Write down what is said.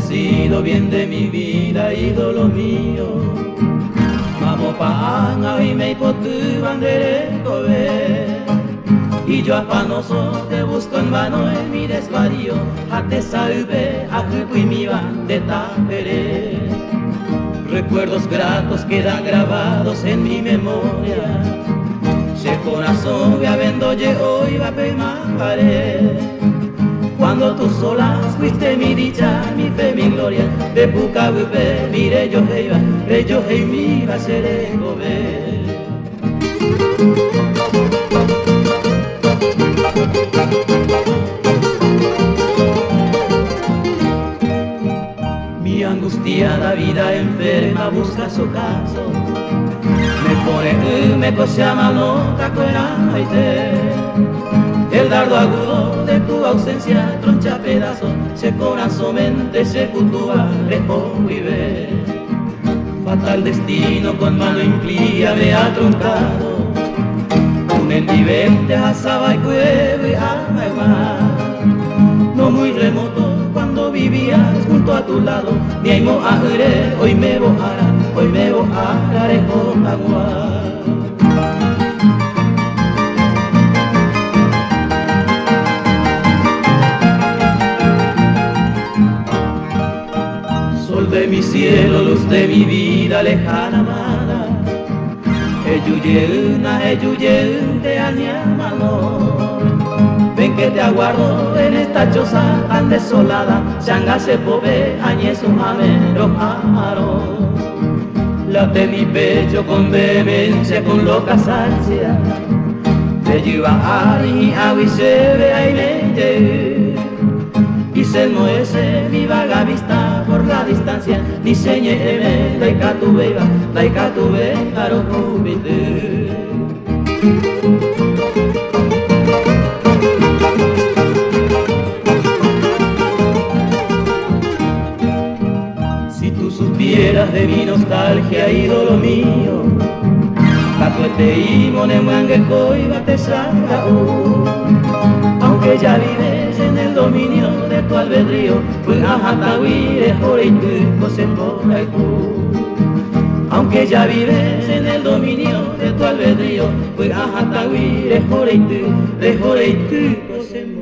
sido bien de mi vida, ídolo mío. Vamos pa' y me hipotu bandereco ve. Y yo afanoso te busco en vano en mi desvarío. A te salve, a que mi van de taperé. Recuerdos gratos quedan grabados en mi memoria. Se corazón ya vendo ye hoy va pe pared. Cuando tú solas fuiste mi dicha, mi fe, mi gloria. De puca bebé, mire yo hey mi va seré gobe. Mi angustiada vida enferma busca su caso. Me cose mano cacoeraite. El dardo agudo de tu ausencia troncha pedazos. Se corazón mente se cultúa, lejos vive. Fatal destino con mano impía me ha truncado. Un endivente asaba y cueve alma y mar. No muy remoto cuando vivías junto a tu lado. Ni hay moagre, hoy me bojaré con agua. Sol de mi cielo, luz de mi vida, lejana amada. Eyuye te añamano. Ven que te aguardo en esta choza tan desolada. Changa se pove, añez un jamero amaro. Late mi pecho con vehemencia, con loca ansia. Te lleva a mi agua y se ve ahí me. Y se enmohece mi vaga vista por la distancia. Diseñeme, daika tu beba, lo cubite. Si tú supieras de mi nostalgia, ídolo mío, Catuete y Monemangue Coiba te salga, aunque ya vives en el dominio de tu albedrío, pues ajatahuire, joreitu, coseporaitu. Aunque ya vives en el dominio de tu albedrío, pues ajatahuire, joreitu, coseporaitu.